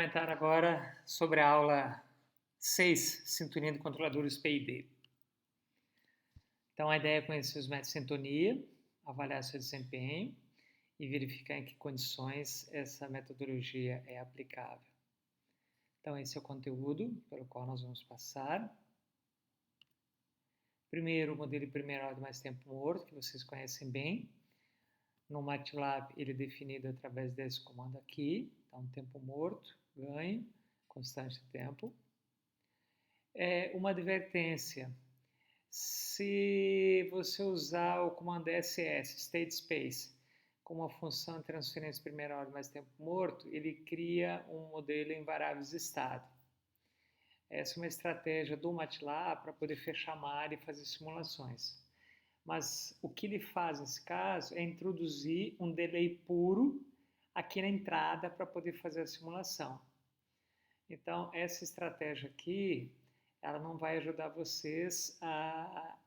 comentar agora sobre a aula 6, Sintonia de Controladores PID. Então, a ideia é conhecer os métodos de sintonia, avaliar seu desempenho e verificar em que condições essa metodologia é aplicável. Então, esse é o conteúdo pelo qual nós vamos passar. Primeiro, o modelo de primeira ordem mais tempo morto, que vocês conhecem bem. No MATLAB, ele é definido através desse comando aqui. Então, tempo morto, ganho, constante de tempo. Uma advertência. Se você usar o comando SS, State Space, como uma função de transferência de primeira ordem mais tempo morto, ele cria um modelo em variáveis de estado. Essa é uma estratégia do MATLAB para poder fechar malha e fazer simulações. Mas o que ele faz nesse caso é introduzir um delay puro aqui na entrada para poder fazer a simulação. Então, essa estratégia aqui, ela não vai ajudar vocês a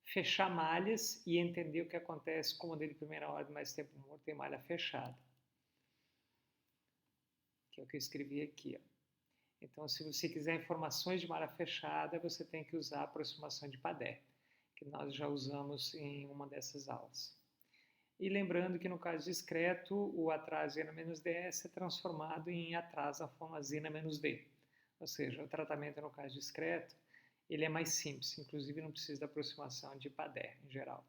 fechar malhas e entender o que acontece com o modelo de primeira ordem mais tempo morto em malha fechada. Que é o que eu escrevi aqui, ó. Então, se você quiser informações de malha fechada, você tem que usar a aproximação de Padé, que nós já usamos em uma dessas aulas. E lembrando que no caso discreto, o atraso N-DS é transformado em atraso na forma Z-D. Ou seja, o tratamento no caso discreto, ele é mais simples, inclusive não precisa da aproximação de Padé em geral.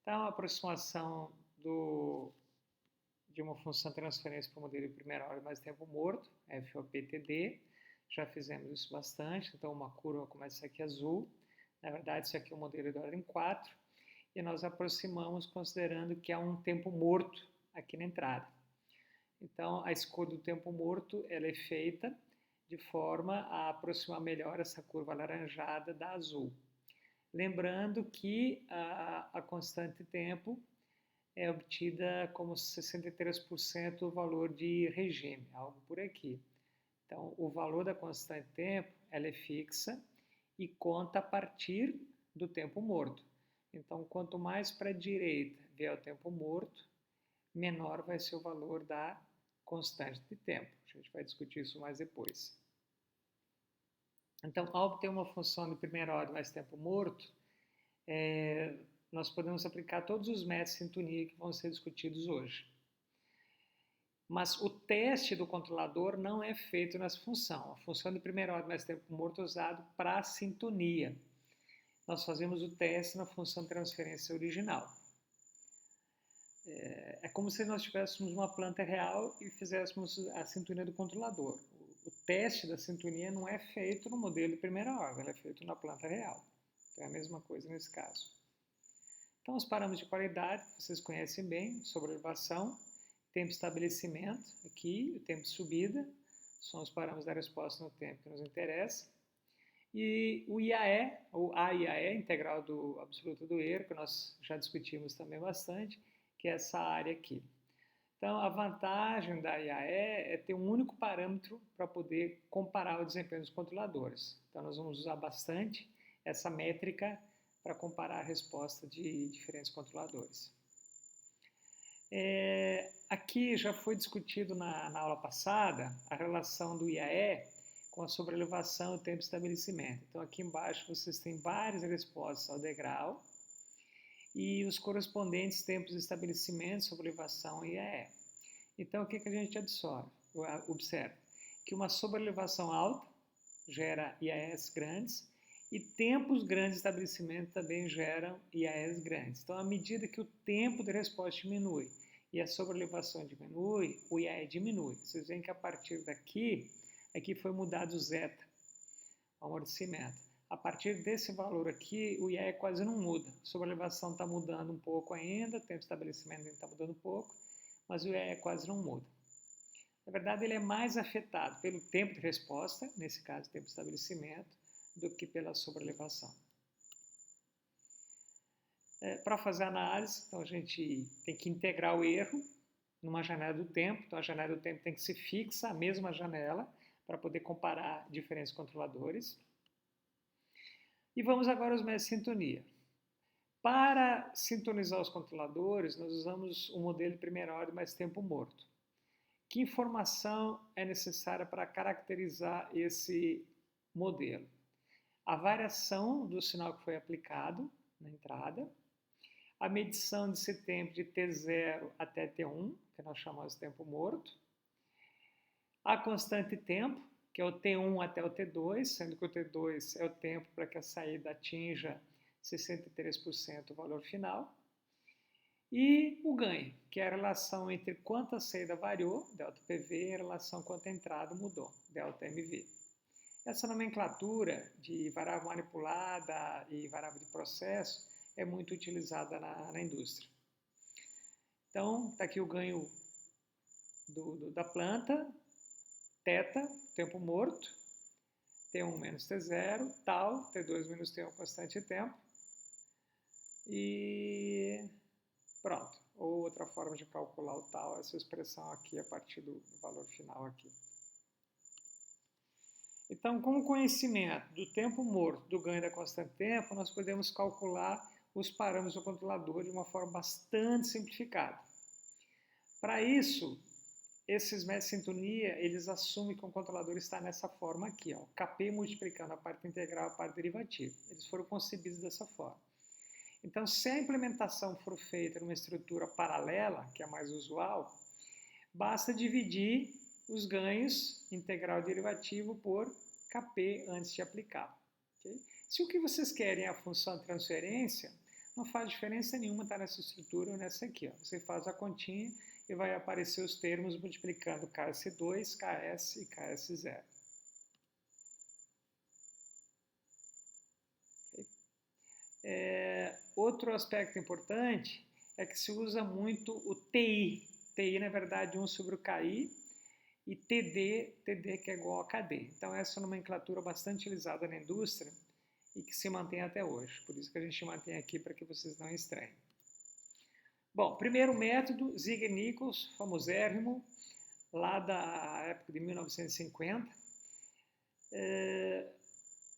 Então, a aproximação de uma função de transferência para o modelo de primeira ordem mais tempo morto, FOPTD, já fizemos isso bastante, então uma curva começa aqui azul, na verdade isso aqui é o modelo de ordem 4, e nós aproximamos considerando que há um tempo morto aqui na entrada. Então a escolha do tempo morto ela é feita de forma a aproximar melhor essa curva alaranjada da azul. Lembrando que a constante de tempo é obtida como 63% o valor de regime, algo por aqui. Então, o valor da constante de tempo ela é fixa e conta a partir do tempo morto. Então, quanto mais para a direita vier o tempo morto, menor vai ser o valor da constante de tempo. A gente vai discutir isso mais depois. Então, ao obter uma função de primeira ordem mais tempo morto, nós podemos aplicar todos os métodos de sintonia que vão ser discutidos hoje. Mas o teste do controlador não é feito nessa função. A função de primeira ordem mais tempo morto é usada para a sintonia. Nós fazemos o teste na função de transferência original. É como se nós tivéssemos uma planta real e fizéssemos a sintonia do controlador. O teste da sintonia não é feito no modelo de primeira ordem, ele é feito na planta real. Então é a mesma coisa nesse caso. Então, os parâmetros de qualidade, que vocês conhecem bem, sobreelevação, tempo de estabelecimento, aqui, o tempo de subida, são os parâmetros da resposta no tempo que nos interessa. E o IAE, ou AIAE, integral do absoluto do erro, que nós já discutimos também bastante, que é essa área aqui. Então, a vantagem da IAE é ter um único parâmetro para poder comparar o desempenho dos controladores. Então, nós vamos usar bastante essa métrica para comparar a resposta de diferentes controladores. Aqui já foi discutido na aula passada a relação do IAE com a sobrelevação e o tempo de estabelecimento. Então aqui embaixo vocês têm várias respostas ao degrau e os correspondentes tempos de estabelecimento, sobrelevação e IAE. Então o que a gente observa? Que uma sobrelevação alta gera IAEs grandes, e tempos grandes de estabelecimento também geram IAEs grandes. Então, à medida que o tempo de resposta diminui e a sobrelevação diminui, o IAE diminui. Vocês veem que a partir daqui, aqui foi mudado o zeta, o amortecimento. A partir desse valor aqui, o IAE quase não muda. A sobrelevação está mudando um pouco ainda, o tempo de estabelecimento ainda está mudando um pouco, mas o IAE quase não muda. Na verdade, ele é mais afetado pelo tempo de resposta, nesse caso, tempo de estabelecimento, do que pela sobrelevação. Para fazer a análise, então a gente tem que integrar o erro numa janela do tempo. Então a janela do tempo tem que ser fixa, a mesma janela, para poder comparar diferentes controladores. E vamos agora aos métodos de sintonia. Para sintonizar os controladores, nós usamos um modelo de primeira ordem mais tempo morto, Que informação é necessária para caracterizar esse modelo? A variação do sinal que foi aplicado na entrada, a medição desse tempo de T0 até T1, que nós chamamos de tempo morto, a constante tempo, que é o T1 até o T2, sendo que o T2 é o tempo para que a saída atinja 63% do valor final, e o ganho, que é a relação entre quanto a saída variou, ΔPV, e a relação quanto a entrada mudou, ΔMV. Essa nomenclatura de variável manipulada e variável de processo é muito utilizada na indústria. Então, está aqui o ganho da planta, θ, tempo morto, T1 menos T0, tal, T2 menos T1, constante de tempo, e pronto. Ou outra forma de calcular o tal, essa expressão aqui a partir do valor final aqui. Então, com o conhecimento do tempo morto, do ganho da constante de tempo, nós podemos calcular os parâmetros do controlador de uma forma bastante simplificada. Para isso, esses métodos de sintonia, eles assumem que o controlador está nessa forma aqui, ó, Kp multiplicando a parte integral e a parte derivativa. Eles foram concebidos dessa forma. Então, se a implementação for feita numa estrutura paralela, que é a mais usual, basta dividir os ganhos integral e derivativo por Kp antes de aplicar. Okay? Se o que vocês querem é a função de transferência, não faz diferença nenhuma estar nessa estrutura ou nessa aqui. Ó. Você faz a continha e vai aparecer os termos multiplicando KS2, KS e KS0. Okay? Outro aspecto importante é que se usa muito o TI. TI, na verdade, 1 sobre o KI, e TD que é igual a KD. Então, essa é uma nomenclatura bastante utilizada na indústria e que se mantém até hoje. Por isso que a gente mantém aqui para que vocês não estranhem. Bom, primeiro método, Ziegler-Nichols, famosérrimo, lá da época de 1950.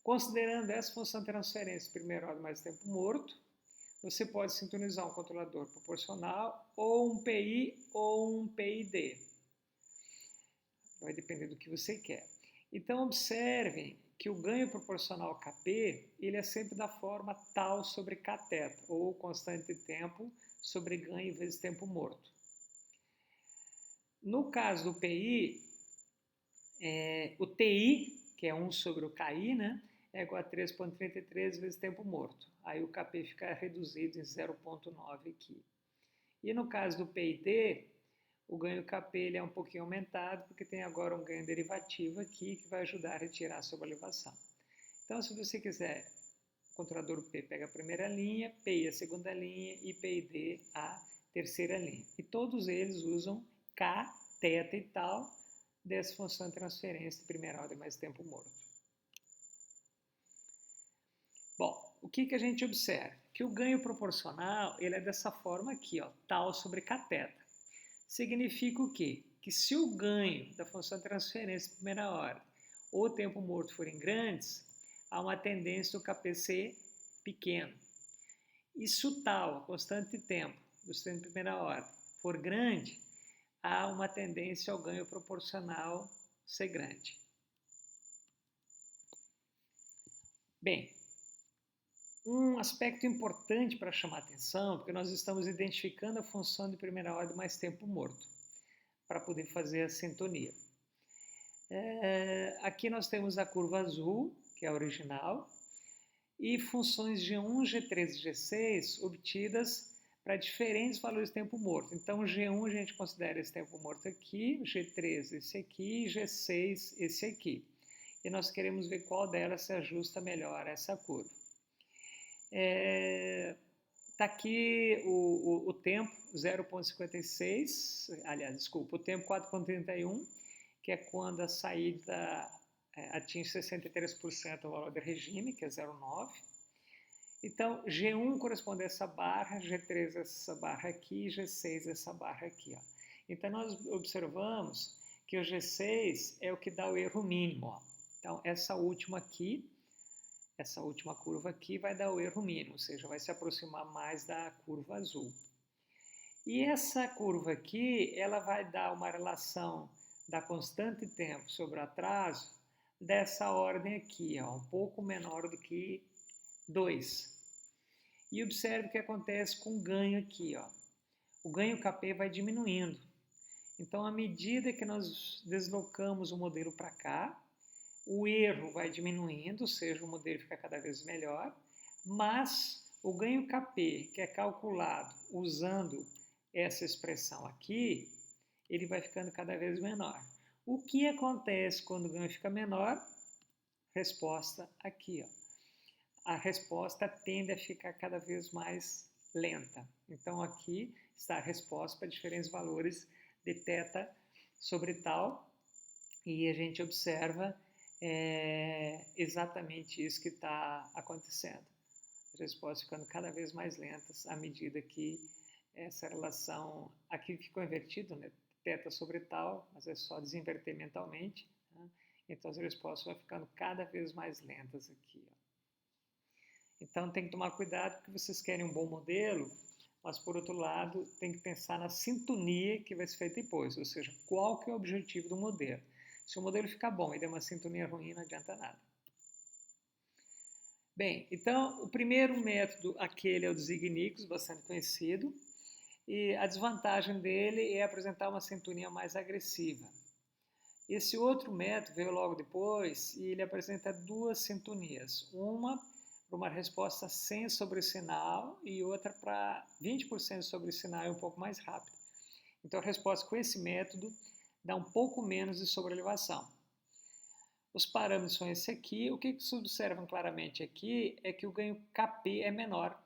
Considerando essa função de transferência, primeira ordem mais tempo morto, você pode sintonizar um controlador proporcional, ou um PI, ou um PID. Vai depender do que você quer. Então, observem que o ganho proporcional Kp, ele é sempre da forma tal sobre Kθ, ou constante de tempo sobre ganho vezes tempo morto. No caso do PI, o TI, que é 1 sobre o KI, né, é igual a 3,33 vezes tempo morto. Aí o Kp fica reduzido em 0,9 aqui. E no caso do PID, o ganho Kp ele é um pouquinho aumentado, porque tem agora um ganho derivativo aqui, que vai ajudar a retirar a sobreelevação. Então, se você quiser, o controlador P pega a primeira linha, PI a segunda linha e PID a terceira linha. E todos eles usam K, θ e tal, dessa função de transferência de primeira ordem mais tempo morto. Bom, o que a gente observa? Que o ganho proporcional ele é dessa forma aqui, ó, tal sobre Kθ. Significa o quê? Que se o ganho da função de transferência de primeira ordem ou o tempo morto forem grandes, há uma tendência do Kp ser pequeno. E se o tal, a constante de tempo do sistema de primeira ordem, for grande, há uma tendência ao ganho proporcional ser grande. Bem, um aspecto importante para chamar atenção, porque nós estamos identificando a função de primeira ordem mais tempo morto, para poder fazer a sintonia. Aqui nós temos a curva azul, que é a original, e funções G1, G3 e G6 obtidas para diferentes valores de tempo morto. Então, G1 a gente considera esse tempo morto aqui, G3 esse aqui, e G6 esse aqui. E nós queremos ver qual delas se ajusta melhor a essa curva. Está aqui o tempo 0,56, aliás, desculpa, o tempo 4,31, que é quando a saída atinge 63% do valor de regime, que é 0,9. Então, G1 corresponde a essa barra, G3 a essa barra aqui, G6 a essa barra aqui. Ó. Então, nós observamos que o G6 é o que dá o erro mínimo. Ó. Então, essa última curva aqui vai dar o erro mínimo, ou seja, vai se aproximar mais da curva azul. E essa curva aqui, ela vai dar uma relação da constante tempo sobre o atraso dessa ordem aqui, ó, um pouco menor do que 2. E observe o que acontece com o ganho aqui, ó. O ganho KP vai diminuindo. Então, à medida que nós deslocamos o modelo para cá, o erro vai diminuindo, ou seja, o modelo fica cada vez melhor, mas o ganho KP, que é calculado usando essa expressão aqui, ele vai ficando cada vez menor. O que acontece quando o ganho fica menor? Resposta aqui, ó. A resposta tende a ficar cada vez mais lenta. Então, aqui está a resposta para diferentes valores de θ sobre tal, e a gente observa exatamente isso que está acontecendo. As respostas ficando cada vez mais lentas à medida que essa relação aqui ficou invertido, né? Θ sobre tal, mas é só desinverter mentalmente, né? Então as respostas vão ficando cada vez mais lentas aqui, ó. Então tem que tomar cuidado porque vocês querem um bom modelo, mas por outro lado tem que pensar na sintonia que vai ser feita depois, ou seja, qual que é o objetivo do modelo. Se o modelo ficar bom e der uma sintonia ruim, não adianta nada. Bem, então o primeiro método, aquele é o dos igníquos, bastante conhecido, e a desvantagem dele é apresentar uma sintonia mais agressiva. Esse outro método veio logo depois e ele apresenta duas sintonias, uma para uma resposta sem sobressinal e outra para 20% de sobressinal e um pouco mais rápida. Então a resposta com esse método dá um pouco menos de sobrelevação. Os parâmetros são esse aqui. O que vocês observam claramente aqui é que o ganho Kp é menor.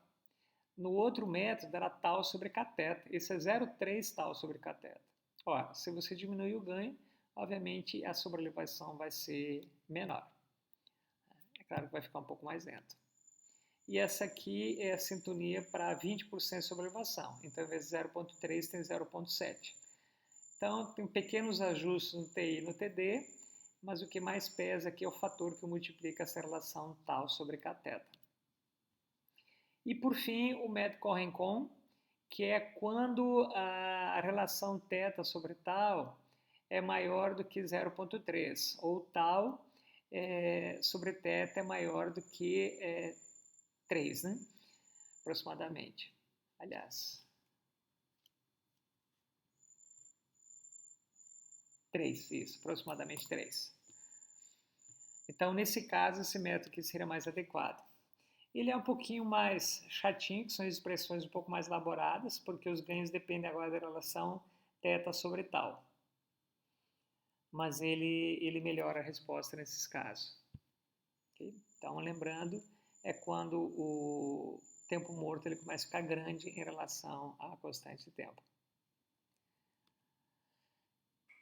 No outro método era tal sobre cateto. Esse é 0,3 tal sobre cateto. Ora, se você diminuir o ganho, obviamente a sobrelevação vai ser menor. É claro que vai ficar um pouco mais lento. E essa aqui é a sintonia para 20% de sobrelevação. Então, ao invés de 0,3, tem 0,7. Então, tem pequenos ajustes no TI e no TD, mas o que mais pesa aqui é o fator que multiplica essa relação tal sobre cateto. E, por fim, o método Correncon, que é quando a relação θ sobre tal é maior do que 0,3, ou tal sobre θ é maior do que 3, né? Aproximadamente. Aliás, 3, isso, aproximadamente 3. Então, nesse caso, esse método aqui seria mais adequado. Ele é um pouquinho mais chatinho, que são expressões um pouco mais elaboradas, porque os ganhos dependem agora da relação θ sobre tal. Mas ele melhora a resposta nesses casos. Okay? Então, lembrando, é quando o tempo morto ele começa a ficar grande em relação à constante de tempo.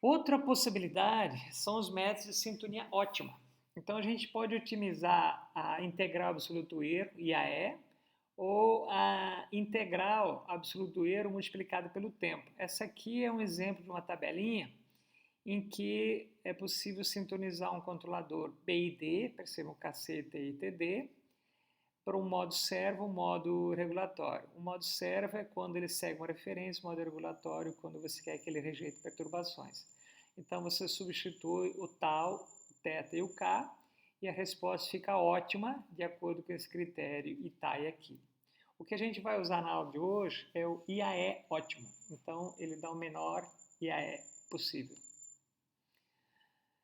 Outra possibilidade são os métodos de sintonia ótima. Então, a gente pode otimizar a integral absoluto do erro, IAE, ou a integral absoluto do erro multiplicada pelo tempo. Essa aqui é um exemplo de uma tabelinha em que é possível sintonizar um controlador B e D, percebam KC, T e TD, para um modo servo, um modo regulatório. O modo servo é quando ele segue uma referência, o modo regulatório quando você quer que ele rejeite perturbações. Então você substitui o tal, o θ e o K, e a resposta fica ótima de acordo com esse critério Itai aqui. O que a gente vai usar na aula de hoje é o IAE ótimo. Então ele dá o menor IAE possível.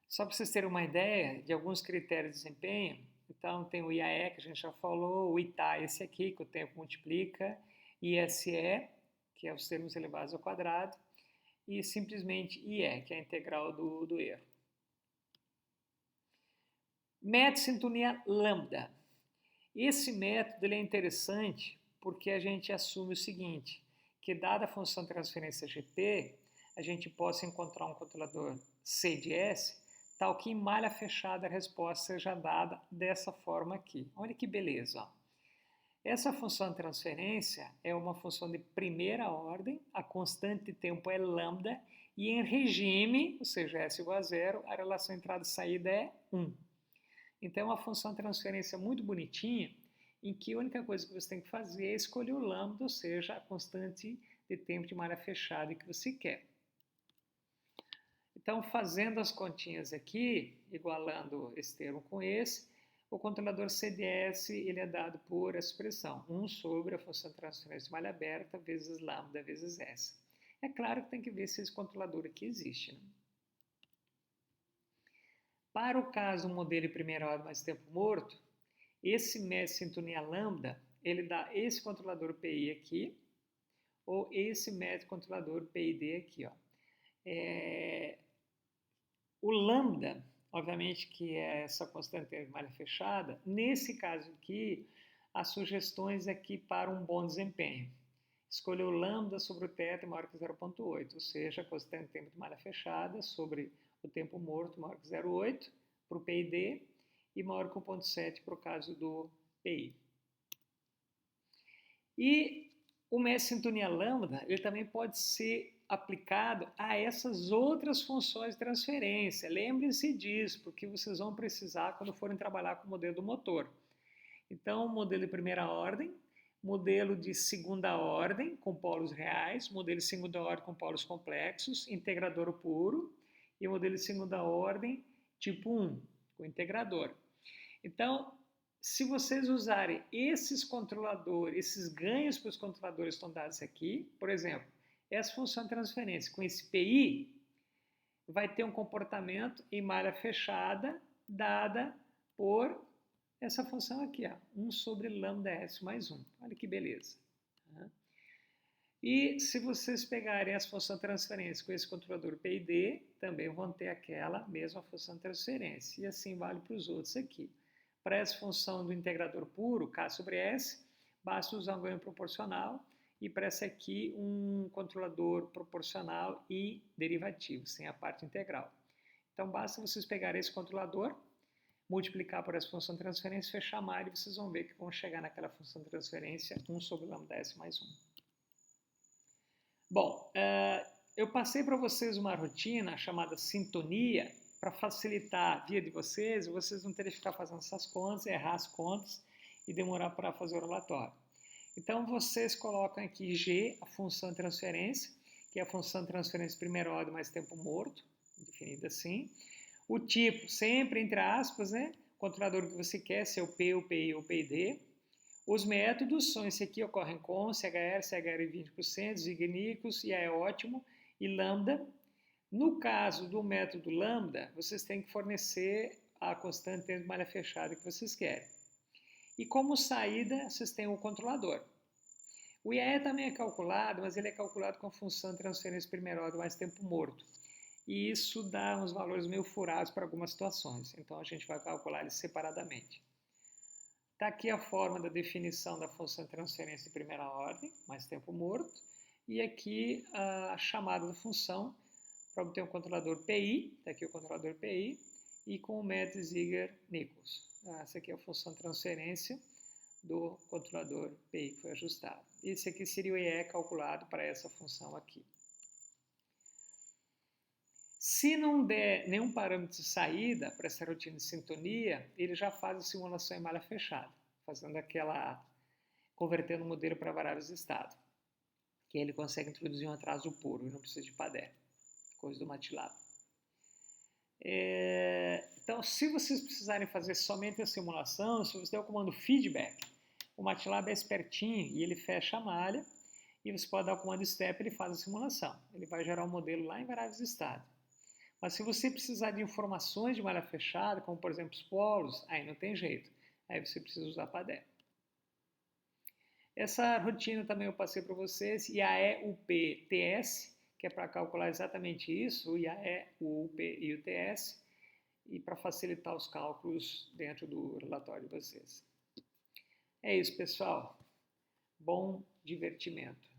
Só para vocês terem uma ideia de alguns critérios de desempenho, então tem o IAE, que a gente já falou, o ITA, esse aqui, que o tempo multiplica, ISE, que é os termos elevados ao quadrado, e simplesmente IE, que é a integral do erro. Método de sintonia lambda. Esse método ele é interessante porque a gente assume o seguinte, que dada a função de transferência GP, a gente possa encontrar um controlador C de S, tal que em malha fechada a resposta seja dada dessa forma aqui. Olha que beleza. Ó. Essa função de transferência é uma função de primeira ordem, a constante de tempo é lambda, e em regime, ou seja, S igual a zero, a relação entrada e saída é 1. Então é uma função de transferência muito bonitinha, em que a única coisa que você tem que fazer é escolher o lambda, ou seja, a constante de tempo de malha fechada que você quer. Então, fazendo as continhas aqui, igualando esse termo com esse, o controlador CDS ele é dado por essa expressão, 1 sobre a função de transferência de malha aberta vezes lambda vezes S. É claro que tem que ver se esse controlador aqui existe, né? Para o caso do modelo de primeira ordem mais tempo morto, esse método de sintonia lambda, ele dá esse controlador PI aqui, ou esse método controlador PID aqui, ó. O lambda, obviamente que é essa constante de malha fechada, nesse caso aqui, as sugestões aqui para um bom desempenho. Escolher o lambda sobre o θ maior que 0,8, ou seja, a constante de tempo de malha fechada sobre o tempo morto maior que 0,8 para o PID e maior que 1,7 para o caso do PI. E o método de sintonia lambda, ele também pode ser aplicado a essas outras funções de transferência. Lembrem-se disso, porque vocês vão precisar quando forem trabalhar com o modelo do motor. Então, modelo de primeira ordem, modelo de segunda ordem com polos reais, modelo de segunda ordem com polos complexos, integrador puro e modelo de segunda ordem tipo 1, com integrador. Então, se vocês usarem esses controladores, esses ganhos para os controladores estão dados aqui, por exemplo, essa função de transferência com esse PI vai ter um comportamento em malha fechada dada por essa função aqui, ó, 1 sobre lambda S mais 1. Olha que beleza. E se vocês pegarem essa função de transferência com esse controlador PID, também vão ter aquela mesma função de transferência. E assim vale para os outros aqui. Para essa função do integrador puro, K sobre S, basta usar um ganho proporcional. E para essa aqui, um controlador proporcional e derivativo, sem a parte integral. Então, basta vocês pegarem esse controlador, multiplicar por essa função de transferência, fechar a malha, e vocês vão ver que vão chegar naquela função de transferência 1 sobre lambda S mais 1. Bom, eu passei para vocês uma rotina chamada sintonia, para facilitar a vida de vocês não terem que ficar fazendo essas contas, errar as contas e demorar para fazer o relatório. Então, vocês colocam aqui G, a função de transferência, que é a função de transferência de primeira ordem mais tempo morto, definida assim. O tipo, sempre entre aspas, né? O controlador que você quer, se é o P, o PI ou o PID. Os métodos são esse aqui, ocorrem com CHR, CHR 20%, Zignicus, e é ótimo, e lambda. No caso do método lambda, vocês têm que fornecer a constante de malha fechada que vocês querem. E como saída, vocês têm o controlador. O IAE também é calculado, mas ele é calculado com a função de transferência de primeira ordem mais tempo morto. E isso dá uns valores meio furados para algumas situações. Então, a gente vai calcular eles separadamente. Está aqui a forma da definição da função de transferência de primeira ordem, mais tempo morto. E aqui a chamada da função para obter um controlador PI. Está aqui o controlador PI. E com o método Ziegler-Nichols. Essa aqui é a função de transferência do controlador PI que foi ajustado. Esse aqui seria o EE calculado para essa função aqui. Se não der nenhum parâmetro de saída para essa rotina de sintonia, ele já faz a simulação em malha fechada, convertendo o modelo para variáveis de estado, que aí ele consegue introduzir um atraso puro e não precisa de padé, coisa do MATLAB. Então, se vocês precisarem fazer somente a simulação, se você der o comando feedback, o MATLAB é espertinho e ele fecha a malha, e você pode dar o comando step, ele faz a simulação. Ele vai gerar um modelo lá em variáveis de estado. Mas se você precisar de informações de malha fechada, como por exemplo os polos, aí não tem jeito. Aí você precisa usar PADE. Essa rotina também eu passei para vocês, IAE, UP, TS, que é para calcular exatamente isso, o IAE, o UP e o TS, e para facilitar os cálculos dentro do relatório de vocês. É isso, pessoal. Bom divertimento.